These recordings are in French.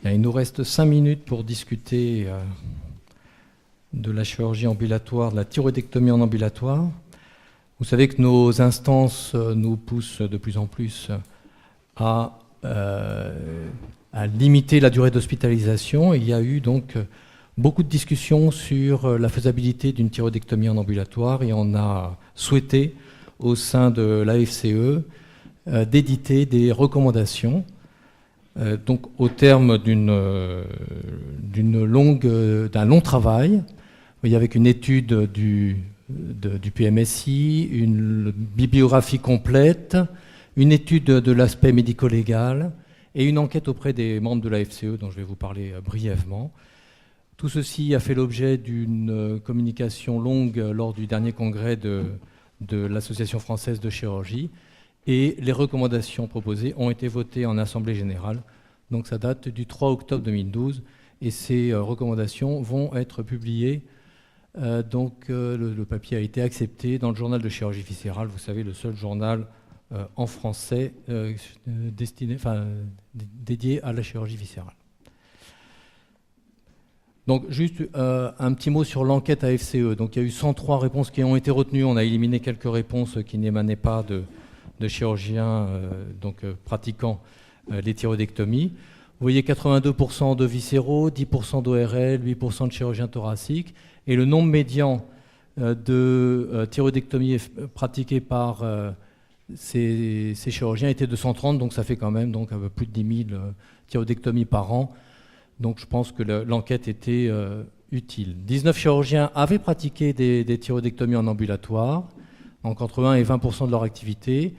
Il nous reste 5 minutes pour discuter de la chirurgie ambulatoire, de la thyroïdectomie en ambulatoire. Vous savez que nos instances nous poussent de plus en plus à limiter la durée d'hospitalisation. Il y a eu donc beaucoup de discussions sur la faisabilité d'une thyroïdectomie en ambulatoire et on a souhaité, au sein de l'AFCE, d'éditer des recommandations. Donc au terme d'un long travail, avec une étude du PMSI, une bibliographie complète, une étude de l'aspect médico-légal et une enquête auprès des membres de la FCE dont je vais vous parler brièvement. Tout ceci a fait l'objet d'une communication longue lors du dernier congrès de l'Association française de chirurgie et les recommandations proposées ont été votées en Assemblée générale. Donc ça date du 3 octobre 2012 et ces recommandations vont être publiées. Le papier a été accepté dans le journal de chirurgie viscérale, vous savez, le seul journal en français dédié à la chirurgie viscérale. Donc juste un petit mot sur l'enquête AFCE. Donc il y a eu 103 réponses qui ont été retenues. On a éliminé quelques réponses qui n'émanaient pas de chirurgiens pratiquant les thyroïdectomies. Vous voyez 82% de viscéraux, 10% d'ORL, 8% de chirurgiens thoraciques. Et le nombre médian de thyroïdectomies pratiquées par ces chirurgiens était de 130, donc ça fait quand même plus de 10 000 thyroïdectomies par an. Donc je pense que l'enquête était utile. 19 chirurgiens avaient pratiqué des thyroïdectomies en ambulatoire, donc entre 1 et 20% de leur activité.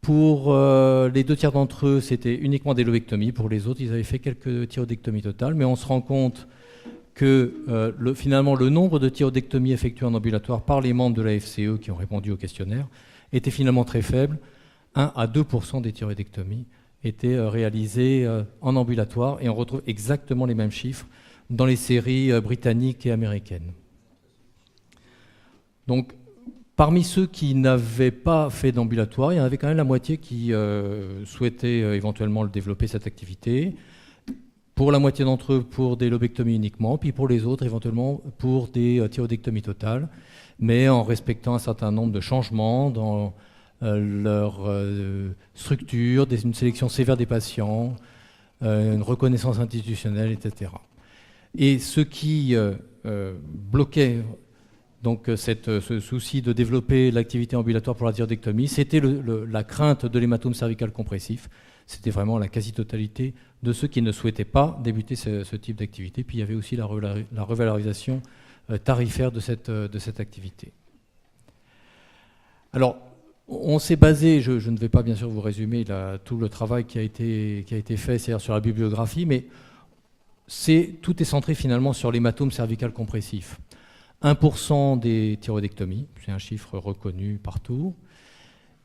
Pour les 2 tiers d'entre eux, c'était uniquement des lobectomies. Pour les autres, ils avaient fait quelques thyroïdectomies totales. Mais on se rend compte que finalement, le nombre de thyroïdectomies effectuées en ambulatoire par les membres de la FCE qui ont répondu au questionnaire était finalement très faible. 1 à 2% des thyroïdectomies étaient réalisées en ambulatoire. Et on retrouve exactement les mêmes chiffres dans les séries britanniques et américaines. Donc, parmi ceux qui n'avaient pas fait d'ambulatoire, il y en avait quand même la moitié qui souhaitaient éventuellement développer cette activité. Pour la moitié d'entre eux, pour des lobectomies uniquement, puis pour les autres, éventuellement, pour des thyroïdectomies totales, mais en respectant un certain nombre de changements dans leur structure, une sélection sévère des patients, une reconnaissance institutionnelle, etc. Et ce qui bloquait donc ce souci de développer l'activité ambulatoire pour la thyroïdectomie, c'était la crainte de l'hématome cervical compressif. C'était vraiment la quasi-totalité de ceux qui ne souhaitaient pas débuter ce type d'activité. Puis il y avait aussi la revalorisation tarifaire de cette activité. Alors, on s'est basé, je ne vais pas bien sûr vous résumer tout le travail qui a été fait, c'est-à-dire sur la bibliographie, mais tout est centré finalement sur l'hématome cervical compressif. 1% des thyroïdectomies, c'est un chiffre reconnu partout.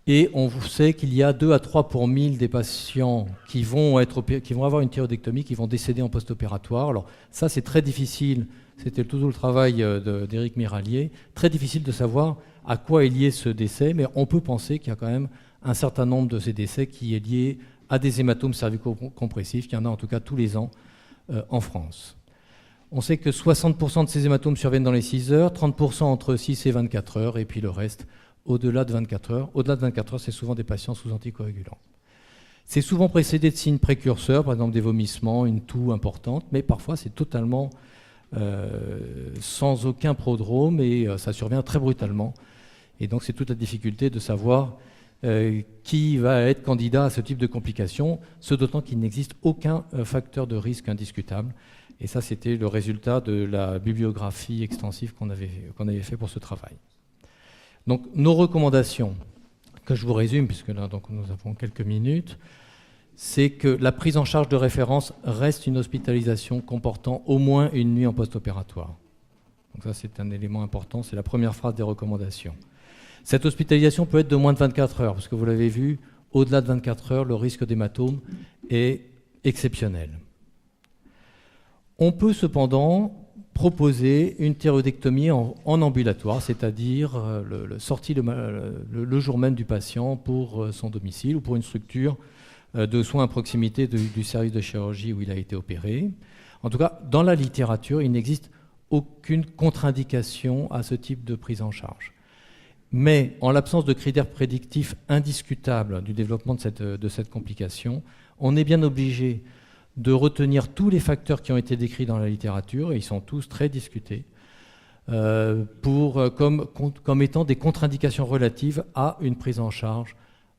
Et on sait qu'il y a 2 à 3 pour 1000 des patients qui vont avoir une thyroïdectomie, qui vont décéder en post-opératoire. Alors ça, c'est très difficile. C'était tout le travail d'Éric Mirallier. Très difficile de savoir à quoi est lié ce décès, mais on peut penser qu'il y a quand même un certain nombre de ces décès qui est lié à des hématomes cervico-compressifs. Il y en a en tout cas tous les ans en France. On sait que 60% de ces hématomes surviennent dans les 6 heures, 30% entre 6 et 24 heures, et puis le reste au-delà de 24 heures. Au-delà de 24 heures, c'est souvent des patients sous anticoagulants. C'est souvent précédé de signes précurseurs, par exemple des vomissements, une toux importante, mais parfois c'est totalement sans aucun prodrome et ça survient très brutalement. Et donc c'est toute la difficulté de savoir qui va être candidat à ce type de complications, ce d'autant qu'il n'existe aucun facteur de risque indiscutable. Et ça, c'était le résultat de la bibliographie extensive qu'on avait fait pour ce travail. Donc, nos recommandations, que je vous résume, puisque là, nous avons quelques minutes, c'est que la prise en charge de référence reste une hospitalisation comportant au moins une nuit en post-opératoire. Donc ça, c'est un élément important, c'est la première phrase des recommandations. Cette hospitalisation peut être de moins de 24 heures, parce que vous l'avez vu, au-delà de 24 heures, le risque d'hématome est exceptionnel. On peut cependant proposer une thyroïdectomie en ambulatoire, c'est-à-dire sortie le jour même du patient pour son domicile ou pour une structure de soins à proximité du service de chirurgie où il a été opéré. En tout cas, dans la littérature, il n'existe aucune contre-indication à ce type de prise en charge. Mais en l'absence de critères prédictifs indiscutables du développement de cette complication, on est bien obligé de retenir tous les facteurs qui ont été décrits dans la littérature, et ils sont tous très discutés, comme étant des contre-indications relatives à une prise en charge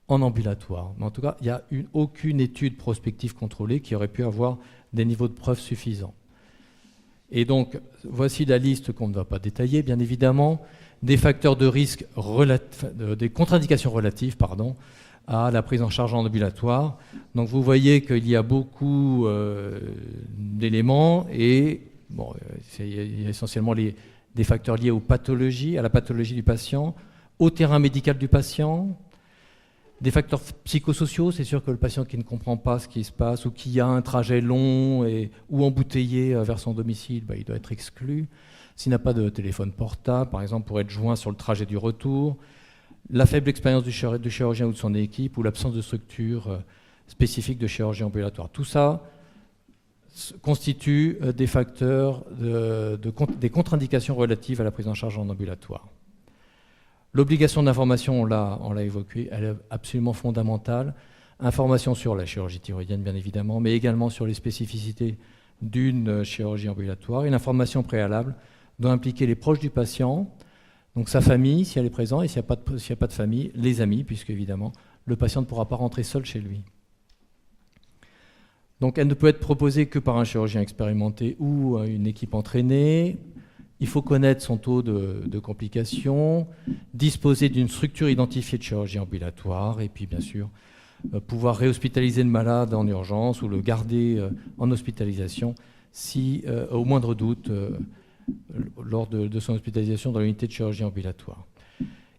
en ambulatoire. Mais en tout cas, il n'y a aucune étude prospective contrôlée qui aurait pu avoir des niveaux de preuve suffisants. Et donc, voici la liste qu'on ne va pas détailler, bien évidemment, des facteurs de risque, des contre-indications relatives, à la prise en charge en ambulatoire. Donc vous voyez qu'il y a beaucoup d'éléments et bon, c'est essentiellement des facteurs liés aux pathologies, à la pathologie du patient, au terrain médical du patient, des facteurs psychosociaux, c'est sûr que le patient qui ne comprend pas ce qui se passe ou qui a un trajet long ou embouteillé vers son domicile, il doit être exclu. S'il n'a pas de téléphone portable, par exemple, pour être joint sur le trajet du retour, la faible expérience du chirurgien ou de son équipe ou l'absence de structure spécifique de chirurgie ambulatoire. Tout ça constitue des facteurs, des contre-indications relatives à la prise en charge en ambulatoire. L'obligation d'information, on l'a évoqué, elle est absolument fondamentale. Information sur la chirurgie thyroïdienne, bien évidemment, mais également sur les spécificités d'une chirurgie ambulatoire. Et l'information préalable doit impliquer les proches du patient, donc sa famille, si elle est présente, et s'il n'y a pas de famille, les amis, puisque évidemment, le patient ne pourra pas rentrer seul chez lui. Donc elle ne peut être proposée que par un chirurgien expérimenté ou une équipe entraînée. Il faut connaître son taux de complications, disposer d'une structure identifiée de chirurgie ambulatoire, et puis bien sûr, pouvoir réhospitaliser le malade en urgence ou le garder en hospitalisation si, au moindre doute, lors de son hospitalisation dans l'unité de chirurgie ambulatoire.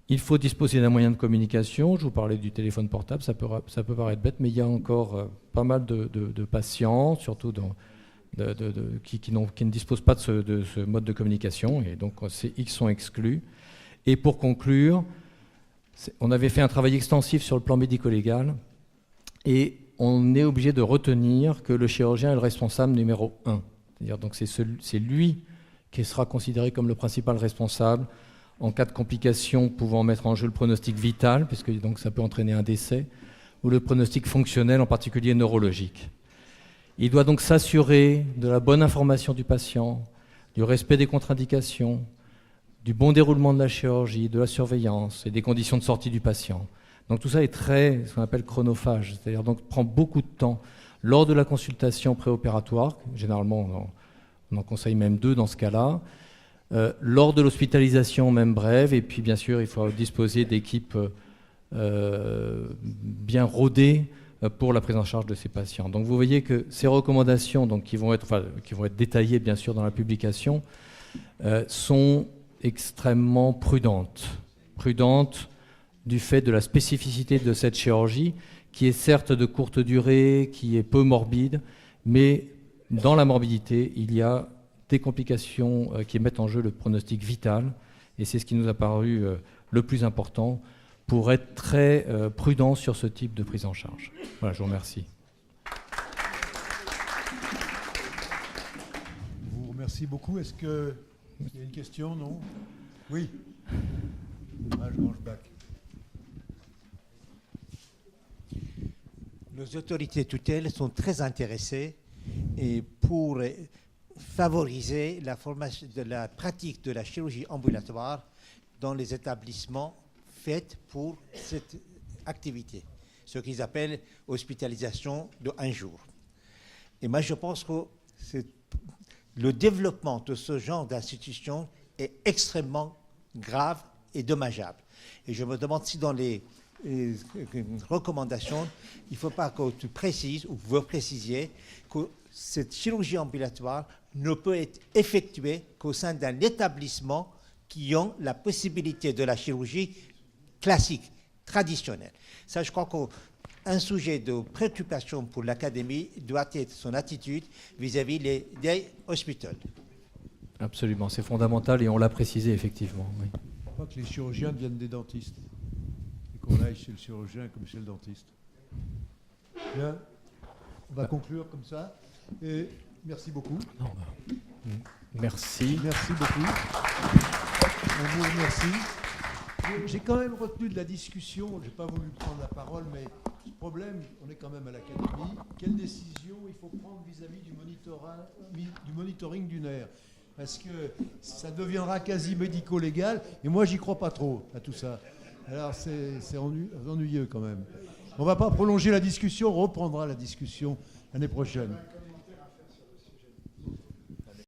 Il faut disposer d'un moyen de communication. Je vous parlais du téléphone portable, ça peut paraître bête, mais il y a encore pas mal de patients, surtout qui ne disposent pas de ce mode de communication, et donc ils sont exclus. Et pour conclure, on avait fait un travail extensif sur le plan médico-légal, et on est obligé de retenir que le chirurgien est le responsable numéro 1. C'est-à-dire donc c'est lui qui sera considéré comme le principal responsable en cas de complications pouvant mettre en jeu le pronostic vital, puisque donc ça peut entraîner un décès, ou le pronostic fonctionnel, en particulier neurologique. Il doit donc s'assurer de la bonne information du patient, du respect des contre-indications, du bon déroulement de la chirurgie, de la surveillance et des conditions de sortie du patient. Donc tout ça est ce qu'on appelle chronophage, c'est-à-dire donc prend beaucoup de temps. Lors de la consultation préopératoire, généralement on en conseille même 2 dans ce cas-là, lors de l'hospitalisation même brève, et puis bien sûr il faut disposer d'équipes bien rodées pour la prise en charge de ces patients. Donc vous voyez que ces recommandations, donc, qui vont être détaillées bien sûr dans la publication, sont extrêmement prudentes du fait de la spécificité de cette chirurgie, qui est certes de courte durée, qui est peu morbide, mais dans la morbidité, il y a des complications qui mettent en jeu le pronostic vital, et c'est ce qui nous a paru le plus important pour être très prudent sur ce type de prise en charge. Voilà, je vous remercie. Je vous remercie beaucoup. Est-ce qu'il y a une question? Non? Oui. Nos autorités tutelles sont très intéressées et pour favoriser la formation de la pratique de la chirurgie ambulatoire dans les établissements faits pour cette activité, ce qu'ils appellent hospitalisation de 1 jour. Et moi, je pense que le développement de ce genre d'institution est extrêmement grave et dommageable. Et je me demande si dans les recommandations, il ne faut pas que tu précises, ou vous précisiez, que cette chirurgie ambulatoire ne peut être effectuée qu'au sein d'un établissement qui ont la possibilité de la chirurgie classique, traditionnelle. Ça, je crois qu'un sujet de préoccupation pour l'Académie doit être son attitude vis-à-vis des hôpitaux. Absolument, c'est fondamental et on l'a précisé effectivement. Oui. Il ne faut pas que les chirurgiens deviennent des dentistes et qu'on aille chez le chirurgien comme chez le dentiste. Bien. On va conclure comme ça. Et merci beaucoup. Merci. Merci beaucoup. On vous remercie. J'ai quand même retenu de la discussion, je n'ai pas voulu prendre la parole, mais ce problème, on est quand même à l'académie. Quelle décision il faut prendre vis-à-vis du monitoring du nerf? Parce que ça deviendra quasi médico-légal, et moi, j'y crois pas trop à tout ça. Alors, c'est ennuyeux quand même. On ne va pas prolonger la discussion, on reprendra la discussion l'année prochaine.